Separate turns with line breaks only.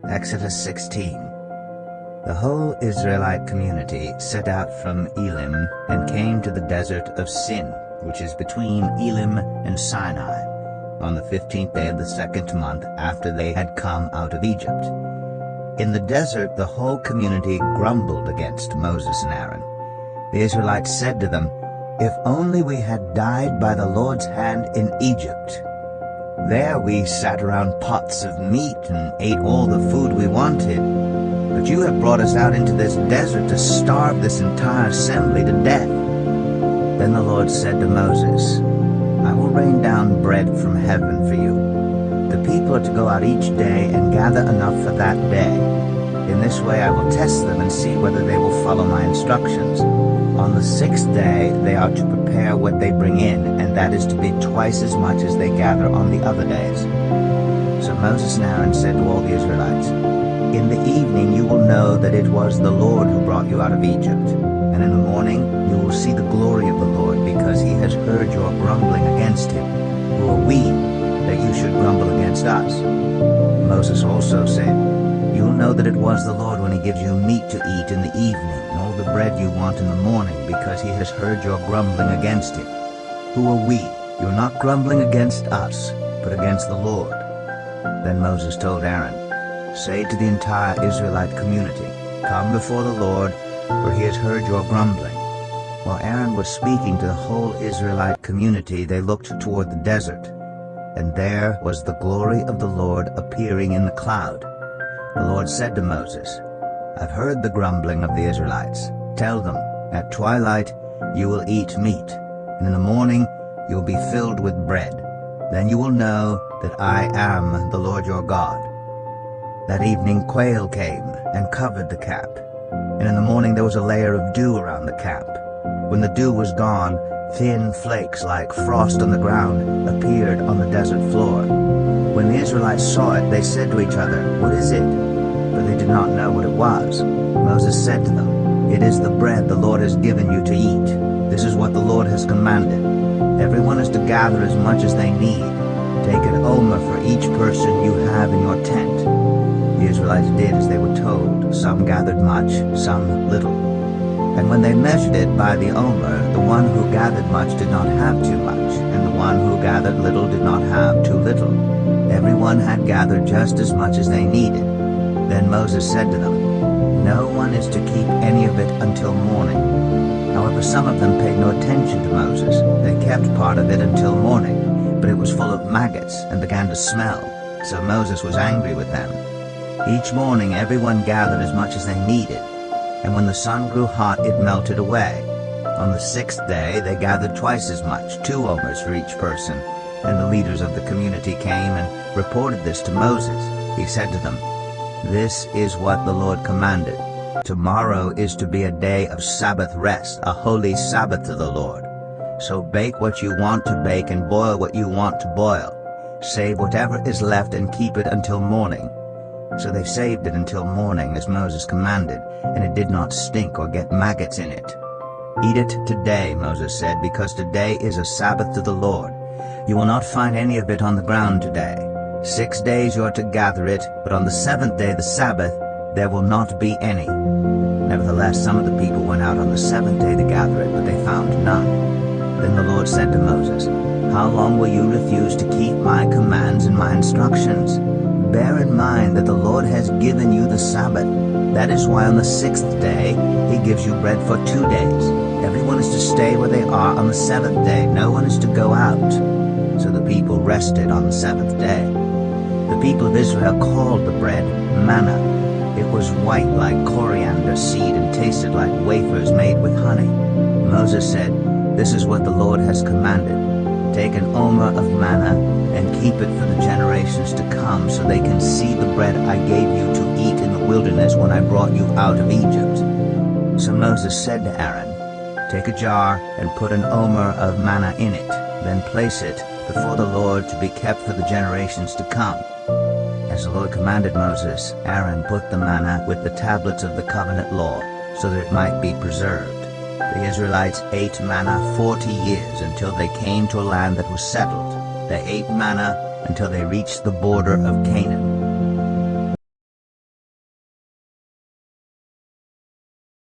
Exodus 16. The whole Israelite community set out from Elim and came to the desert of Sin, which is between Elim and Sinai, on the 15th day of the second month after they had come out of Egypt. In the desert the whole community grumbled against Moses and Aaron. The Israelites said to them, "If only we had died by the Lord's hand in Egypt. There we sat around pots of meat and ate all the food we wanted. But you have brought us out into this desert to starve this entire assembly to death." Then the Lord said to Moses, "I will rain down bread from heaven for you. The people are to go out each day and gather enough for that day. In this way I will test them and see whether they will follow my instructions. On the sixth day they are to prepare what they bring in, and that is to be twice as much as they gather on the other days." So Moses and Aaron said to all the Israelites, "In the evening you will know that it was the Lord who brought you out of Egypt, and in the morning you will see the glory of the Lord, because he has heard your grumbling against him. Who are we, that you should grumble against us?" Moses also said, "You will know that it was the Lord when he gives you meat to eat in the evening, and all the bread you want in the morning, because he has heard your grumbling against him. Who are we? You are not grumbling against us, but against the Lord." Then Moses told Aaron, "Say to the entire Israelite community, 'Come before the Lord, for he has heard your grumbling.'" While Aaron was speaking to the whole Israelite community, they looked toward the desert, and there was the glory of the Lord appearing in the cloud. The Lord said to Moses, "I've heard the grumbling of the Israelites. Tell them, at twilight you will eat meat, and in the morning you will be filled with bread. Then you will know that I am the Lord your God." That evening quail came and covered the camp, and in the morning there was a layer of dew around the camp. When the dew was gone, thin flakes like frost on the ground appeared on the desert floor. When the Israelites saw it, they said to each other, "What is it?" But they did not know what it was. Moses said to them, "It is the bread the Lord has given you to eat. This is what the Lord has commanded. Everyone is to gather as much as they need. Take an omer for each person you have in your tent." The Israelites did as they were told. Some gathered much, some little. And when they measured it by the omer, the one who gathered much did not have too much, and the one who gathered little did not have too little. Everyone had gathered just as much as they needed. Then Moses said to them, "No one is to keep any of it until morning." However, some of them paid no attention to Moses. They kept part of it until morning, but it was full of maggots and began to smell. So Moses was angry with them. Each morning everyone gathered as much as they needed, and when the sun grew hot it melted away. On the sixth day they gathered twice as much, 2 omers for each person, and the leaders of the community came and reported this to Moses. He said to them, "This is what the Lord commanded. Tomorrow is to be a day of Sabbath rest, a holy Sabbath to the Lord. So bake what you want to bake and boil what you want to boil. Save whatever is left and keep it until morning." So they saved it until morning as Moses commanded, and it did not stink or get maggots in it. "Eat it today," Moses said, "because today is a Sabbath to the Lord. You will not find any of it on the ground today. 6 days you are to gather it, but on the 7th day, the Sabbath, there will not be any." Nevertheless, some of the people went out on the 7th day to gather it, but they found none. Then the Lord said to Moses, "How long will you refuse to keep my commands and my instructions? Bear in mind that the Lord has given you the Sabbath. That is why on the 6th day he gives you bread for 2 days. Everyone is to stay where they are on the 7th day. No one is to go out." So the people rested on the 7th day. The people of Israel called the bread manna. It was white like coriander seed and tasted like wafers made with honey. Moses said, "This is what the Lord has commanded. Take an omer of manna and keep it for the generations to come, so they can see the bread I gave you to eat in the wilderness when I brought you out of Egypt." So Moses said to Aaron, "Take a jar and put an omer of manna in it, then place it before the Lord to be kept for the generations to come." As the Lord commanded Moses, Aaron put the manna with the tablets of the covenant law, so that it might be preserved. The Israelites ate manna 40 years until they came to a land that was settled. They ate manna until they reached the border of Canaan.